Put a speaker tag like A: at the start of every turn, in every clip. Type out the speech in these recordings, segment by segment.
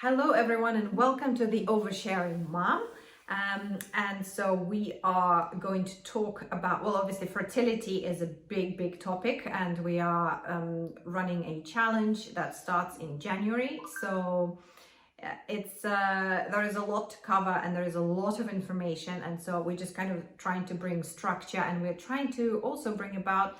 A: Hello everyone and welcome to the Oversharing Mum. And so we are going to talk about, well, obviously fertility is a big topic, and we are running a challenge that starts in January. So there is a lot to cover and there is a lot of information, and so we're just kind of trying to bring structure, and we're trying to also bring about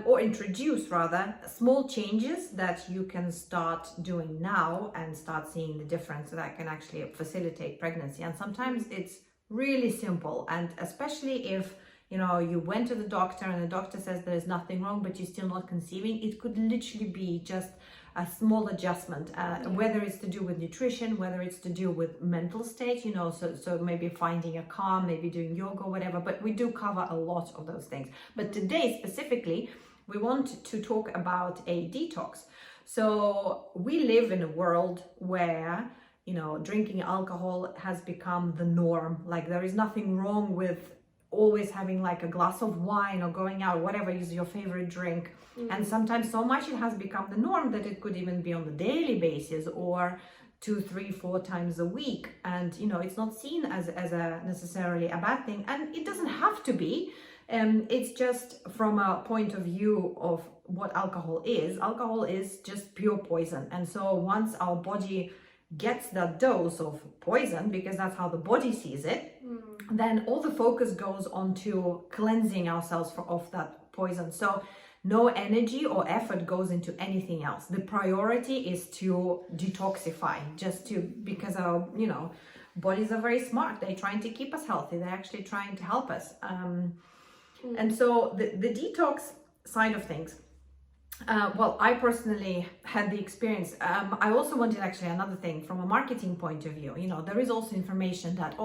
A: or introduce rather small changes that you can start doing now and start seeing the difference that can actually facilitate pregnancy. And sometimes it's really simple, and especially if you went to the doctor and the doctor says there's nothing wrong but you're still not conceiving, it could literally be just a small adjustment, whether it's to do with nutrition, whether it's to do with mental state, so maybe finding a calm, maybe doing yoga, whatever. But we do cover a lot of those things. But today specifically, we want to talk about a detox. So we live in a world where, drinking alcohol has become the norm. Like, there is nothing wrong with always having like a glass of wine or going out, whatever is your favorite drink. And sometimes so much it has become the norm that it could even be on the daily basis or 2, 3, 4 times a week. And it's not seen as a necessarily a bad thing, and it doesn't have to be. It's just from a point of view of what alcohol is just pure poison. And so once our body gets that dose of poison, because that's how the body sees it, then all the focus goes on to cleansing ourselves of that poison. So no energy or effort goes into anything else. The priority is to detoxify, because our bodies are very smart. They're trying to keep us healthy. They're actually trying to help us. And so the detox side of things, well, I personally had the experience. I also wanted actually another thing from a marketing point of view. There is also information that,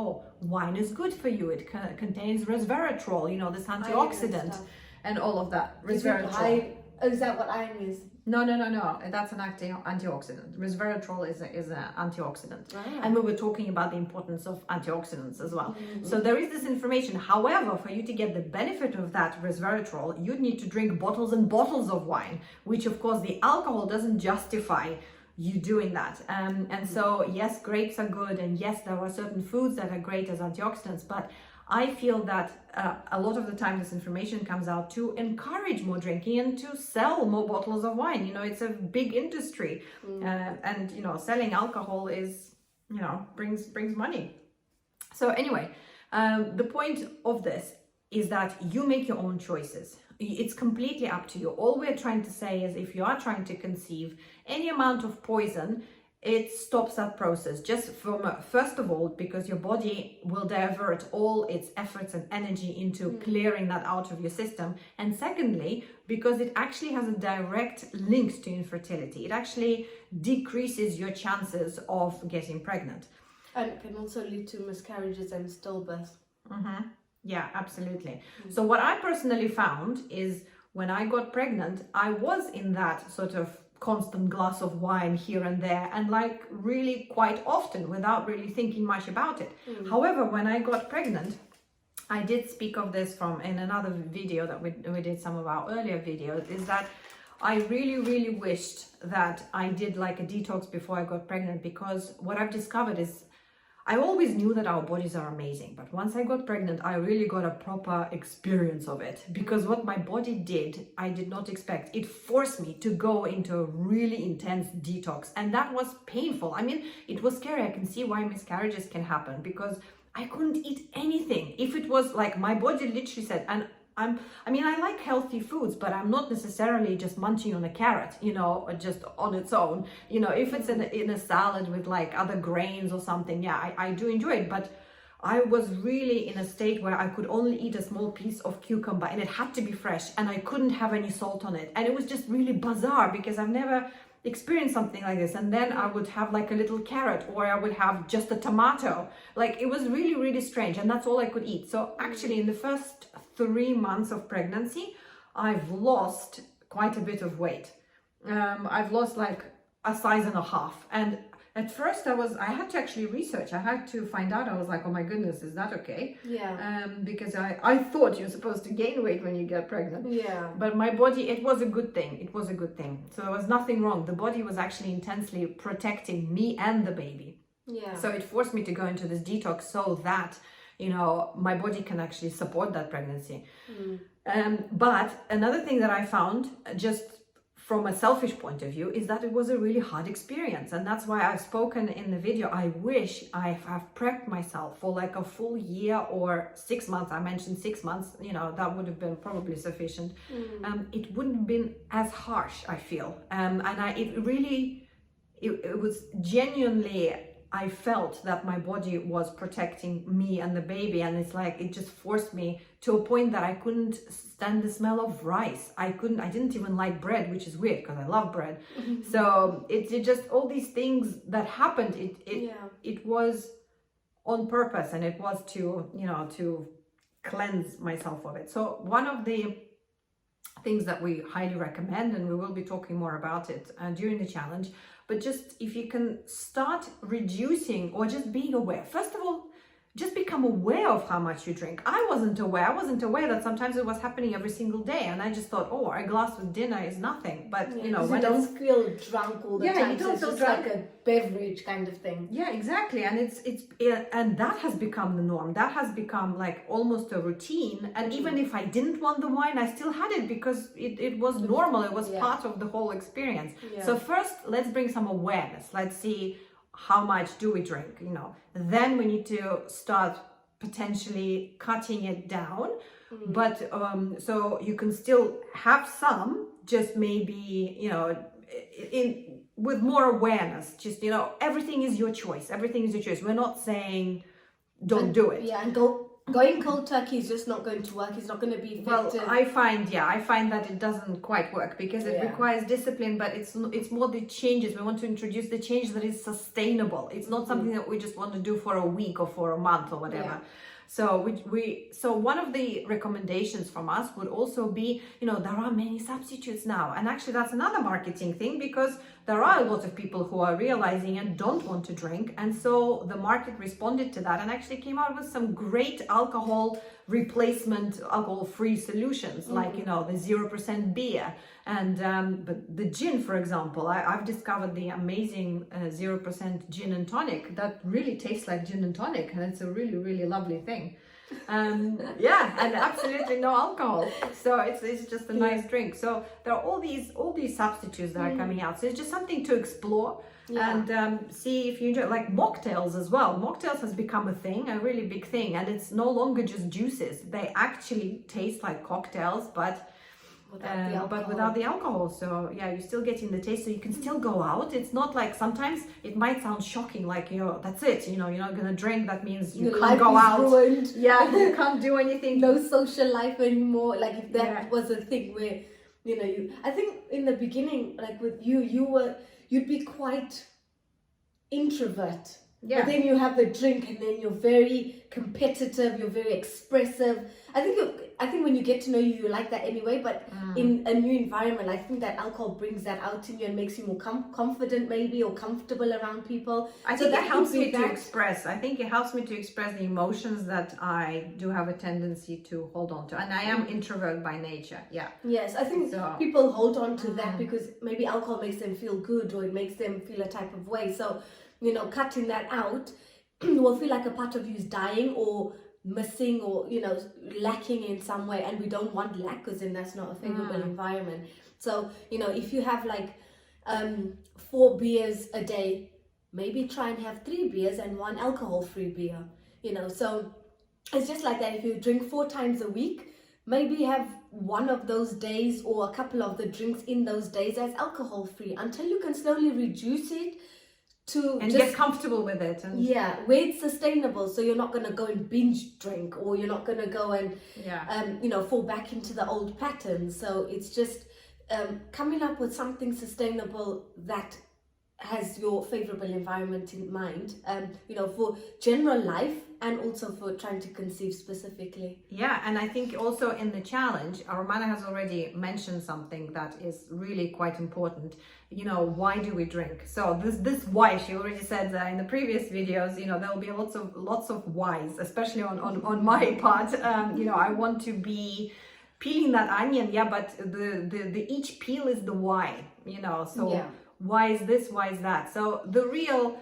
A: wine is good for you. It contains resveratrol, this antioxidant and all of that. Resveratrol.
B: Is that what iron is?
A: No. That's an antioxidant. Resveratrol is an antioxidant.
B: Ah.
A: And we were talking about the importance of antioxidants as well. So there is this information. However, for you to get the benefit of that resveratrol, you'd need to drink bottles and bottles of wine, which of course the alcohol doesn't justify you doing that. And so yes, grapes are good, and yes, there are certain foods that are great as antioxidants, but I feel that a lot of the time this information comes out to encourage more drinking and to sell more bottles of wine. It's a big industry, and selling alcohol is brings money. So anyway, the point of this is that you make your own choices. It's completely up to you. All we're trying to say is, if you are trying to conceive, any amount of poison, it stops that process. Just first of all, because your body will divert all its efforts and energy into clearing that out of your system. And secondly, because it actually has a direct link to infertility. It actually decreases your chances of getting pregnant.
B: And it can also lead to miscarriages and stillbirth.
A: Yeah, absolutely. So what I personally found is, when I got pregnant, I was in that sort of constant glass of wine here and there, and like really quite often without really thinking much about it. However, when I got pregnant, I did speak of this in another video that we did, some of our earlier videos, is that I really wished that I did like a detox before I got pregnant, because what I've discovered is, I always knew that our bodies are amazing, but once I got pregnant, I really got a proper experience of it, because what my body did, I did not expect. It forced me to go into a really intense detox, and that was painful. I mean, it was scary. I can see why miscarriages can happen, because I couldn't eat anything. If it was like, my body literally said, and I like healthy foods, but I'm not necessarily just munching on a carrot, just on its own. If it's in a salad with like other grains or something, yeah, I do enjoy it. But I was really in a state where I could only eat a small piece of cucumber, and it had to be fresh, and I couldn't have any salt on it. And it was just really bizarre, because I've never experienced something like this. And then I would have like a little carrot, or I would have just a tomato. Like, it was really strange, and that's all I could eat. So actually in the first 3 months of pregnancy, I've lost quite a bit of weight. I've lost like a size and a half, and at first I had to actually research. I had to find out. I was like, oh my goodness, is that okay?
B: Yeah.
A: Because I thought you're supposed to gain weight when you get pregnant.
B: Yeah.
A: But my body, it was a good thing. It was a good thing. So there was nothing wrong. The body was actually intensely protecting me and the baby.
B: Yeah.
A: So it forced me to go into this detox so that, you know, my body can actually support that pregnancy. But another thing that I found, just from a selfish point of view, is that it was a really hard experience. And that's why I've spoken in the video. I wish I have prepped myself for like a full year or 6 months. I mentioned 6 months, you know, that would have been probably sufficient. It wouldn't have been as harsh, I feel. It was genuinely, I felt that my body was protecting me and the baby, and it's like it just forced me to a point that I couldn't stand the smell of rice. I didn't even like bread, which is weird because I love bread. So it just, all these things that happened, it was on purpose, and it was to, you know, to cleanse myself of it. So one of the things that we highly recommend, and we will be talking more about it during the challenge, but just if you can start reducing or just being aware. First of all, just become aware of how much you drink. I wasn't aware that sometimes it was happening every single day, and I just thought, oh, a glass with dinner is nothing. But you know, when
B: you don't feel drunk all the time.
A: You don't
B: so
A: feel
B: it's
A: drunk.
B: like a beverage kind of thing.
A: Yeah, exactly. And and that has become the norm. That has become like almost a routine. And even if I didn't want the wine, I still had it because it was normal. It was part of the whole experience. So first, let's bring some awareness. Let's see, how much do we drink, you know? Then we need to start potentially cutting it down. But so you can still have some, just maybe, you know, with more awareness. Just, you know, everything is your choice. Everything is your choice. We're not saying don't do it.
B: Yeah, and going cold turkey is just not going to work. It's not going to be effective.
A: Well, I find that it doesn't quite work because it requires discipline, but it's more the changes. We want to introduce the change that is sustainable. It's not something that we just want to do for a week or for a month or whatever. So so one of the recommendations from us would also be, you know, there are many substitutes now, and actually that's another marketing thing, because there are a lot of people who are realizing and don't want to drink, and so the market responded to that and actually came out with some great alcohol replacement, alcohol-free solutions, like, you know, the 0% beer and but the gin, for example. I've discovered the amazing 0% gin and tonic that really tastes like gin and tonic, and it's a really, really lovely thing. And absolutely no alcohol, so it's just a nice drink. So there are all these substitutes that are coming out, so it's just something to explore. And see if you enjoy, like mocktails as well. Mocktails has become a thing, a really big thing, and it's no longer just juices. They actually taste like cocktails, but without the alcohol. So yeah, you're still getting the taste, so you can still go out. It's not like, sometimes it might sound shocking, like, you know, that's it, you know, you're not gonna drink, that means you can't go out.
B: Ruined.
A: Yeah, you can't do anything.
B: No social life anymore. Like if that was a thing where, you know, I think in the beginning, like with you'd be quite introvert. But then you have the drink, and then you're very competitive, you're very expressive. I think when you get to know you like that anyway, but in a new environment, I think that alcohol brings that out in you and makes you more confident maybe, or comfortable around people.
A: I think that helps me to express. I think it helps me to express the emotions that I do have a tendency to hold on to. And I am introvert by nature,
B: Yes, I think people hold on to that because maybe alcohol makes them feel good, or it makes them feel a type of way. So, you know, cutting that out will feel like a part of you is dying or missing, or, you know, lacking in some way, and we don't want lack, because then that's not a favorable environment. So, you know, if you have like 4 beers a day, maybe try and have 3 beers and 1 alcohol-free beer, you know. So it's just like that. If you drink 4 times a week, maybe have one of those days or a couple of the drinks in those days as alcohol-free, until you can slowly reduce it and
A: get comfortable with it, and
B: where it's sustainable, so you're not going to go and binge drink, or you're not going to go and you know, fall back into the old patterns. So it's just coming up with something sustainable that has your favorable environment in mind, for general life and also for trying to conceive specifically.
A: Yeah, and I think also in the challenge, Romana has already mentioned something that is really quite important. Why do we drink? So this why, she already said in the previous videos, there will be lots of whys, especially on my part. I want to be peeling that onion, but the each peel is the why, so
B: Yeah.
A: Why is this, why is that? So the real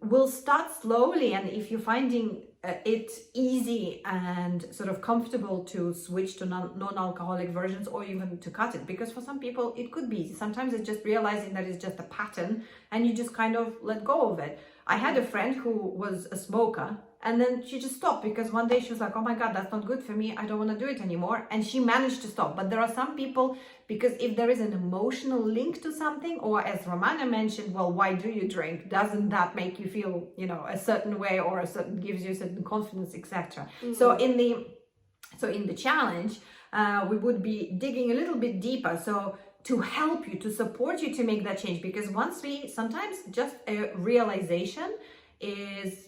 A: will start slowly, and if you're finding it easy and sort of comfortable to switch to non-alcoholic versions, or even to cut it, because for some people it could be easy. Sometimes it's just realizing that it's just a pattern and you just kind of let go of it. I had a friend who was a smoker, and then she just stopped because one day she was like, oh my God, that's not good for me. I don't want to do it anymore. And she managed to stop. But there are some people, because if there is an emotional link to something, or as Romana mentioned, well, why do you drink? Doesn't that make you feel, a certain way, or gives you a certain confidence, etc. So in the challenge, we would be digging a little bit deeper. So to help you, to support you to make that change, because sometimes just a realization is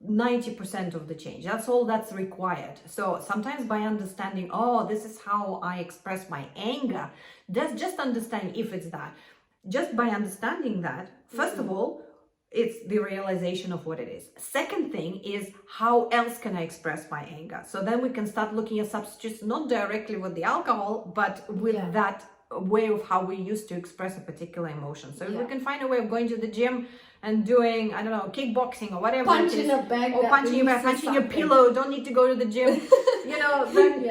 A: 90% of the change. That's all that's required. So sometimes by understanding, oh, this is how I express my anger, that's just understanding if it's that. Just by understanding that, first of all, it's the realization of what it is. Second thing is, how else can I express my anger? So then we can start looking at substitutes, not directly with the alcohol, but with that way of how we used to express a particular emotion. So if we can find a way of going to the gym and doing, I don't know, kickboxing or whatever,
B: punching a bag,
A: or punching a pillow, don't need to go to the gym, then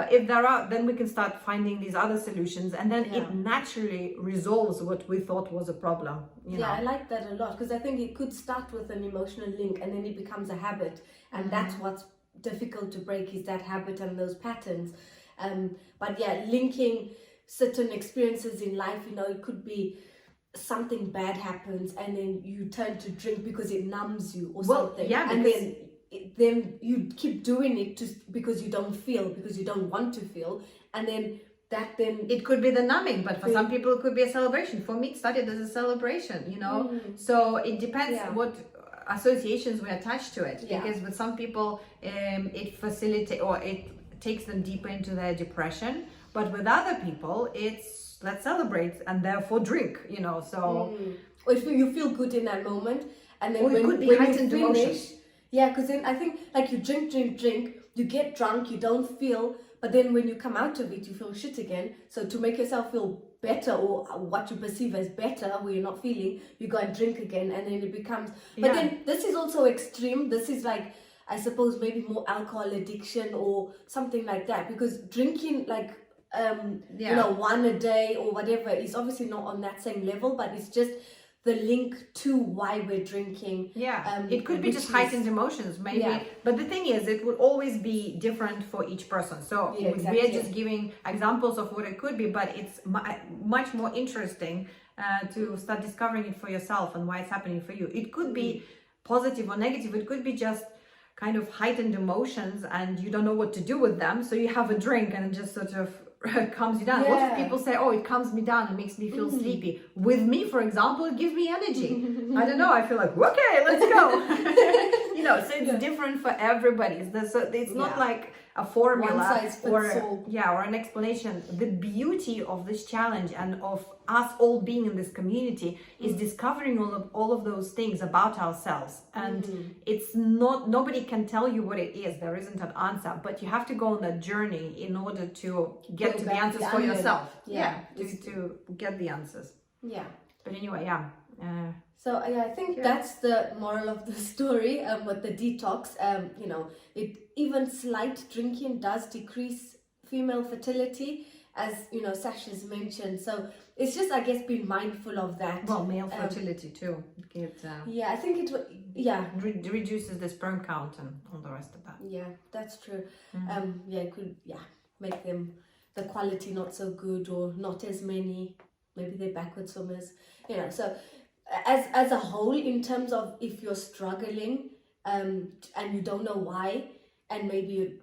A: if there are, then we can start finding these other solutions, and then it naturally resolves what we thought was a problem.
B: I like that a lot, because I think it could start with an emotional link and then it becomes a habit, and that's what's difficult to break, is that habit and those patterns. But linking certain experiences in life, it could be something bad happens and then you turn to drink because it numbs you or something. And then you keep doing it because you don't want to feel, and then it
A: could be the numbing, but for some people it could be a celebration. For me, it started as a celebration, so it depends what associations we attach to it, because with some people it facilitates, or it takes them deeper into their depression, but with other people it's let's celebrate and therefore drink, so
B: or if you feel good in that moment, and then
A: or it could be heightened emotions.
B: Because then I think, like, you drink, you get drunk, you don't feel, but then when you come out of it, you feel shit again. So to make yourself feel better, or what you perceive as better, where you're not feeling, you go and drink again, and then it becomes. But then this is also extreme. This is like, I suppose, maybe more alcohol addiction or something like that, because drinking, like, one a day or whatever, is obviously not on that same level, but it's just the link to why we're drinking.
A: It could be just heightened emotions, maybe. But the thing is, it would always be different for each person. So we're just giving examples of what it could be, but it's much more interesting to start discovering it for yourself and why it's happening for you. It could be positive or negative. It could be just kind of heightened emotions and you don't know what to do with them. So you have a drink and it just sort of calms you down. Lots of people say, oh, it calms me down, it makes me feel sleepy. With me, for example, it gives me energy. I don't know, I feel like, okay, let's go. So it's different for everybody. It's not like a formula or an explanation. The beauty of this challenge and of us all being in this community is discovering all of those things about ourselves. And it's not, nobody can tell you what it is. There isn't an answer, but you have to go on that journey in order to get to the answers for yourself. To get the answers. But anyway,
B: so I think that's the moral of the story with the detox. Even slight drinking does decrease female fertility, as Sasha's mentioned. So it's just, I guess, being mindful of that.
A: Well, male fertility too.
B: I think it
A: reduces the sperm count and all the rest of that.
B: Yeah, that's true. It could make them, the quality not so good, or not as many. Maybe they're backward swimmers. So as a whole, in terms of if you're struggling and you don't know why, and maybe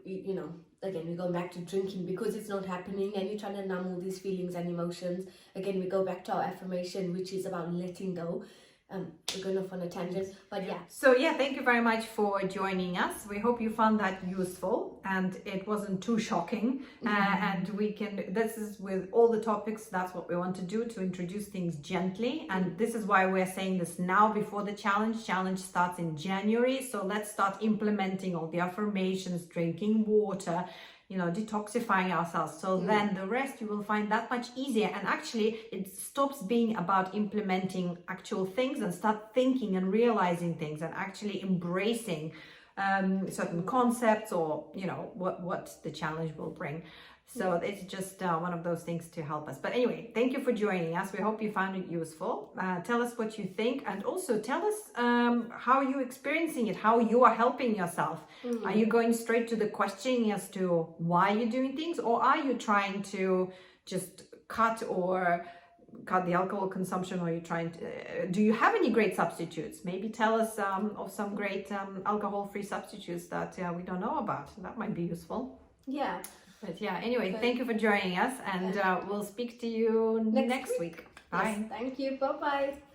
B: again, we go back to drinking because it's not happening and you're trying to numb all these feelings and emotions. Again, we go back to our affirmation, which is about letting go. We're going off on a tangent, but yeah.
A: So yeah, thank you very much for joining us. We hope you found that useful and it wasn't too shocking. And this is with all the topics, that's what we want to do, to introduce things gently. And this is why we're saying this now before the challenge. Challenge starts in January. So let's start implementing all the affirmations, drinking water, detoxifying ourselves. So then the rest you will find that much easier. And actually it stops being about implementing actual things and start thinking and realizing things and actually embracing certain concepts or, what the challenge will bring. So it's just one of those things to help us. But anyway, thank you for joining us. We hope you found it useful. Tell us what you think, and also tell us how you're experiencing it, how you are helping yourself. Are you going straight to the questioning as to why you're doing things, or are you trying to just cut the alcohol consumption, or are you trying to, do you have any great substitutes? Maybe tell us of some great alcohol-free substitutes that we don't know about. That might be useful.
B: Yeah.
A: But yeah, anyway, thank you for joining us, and we'll speak to you next week. Bye.
B: Yes, thank you. Bye-bye.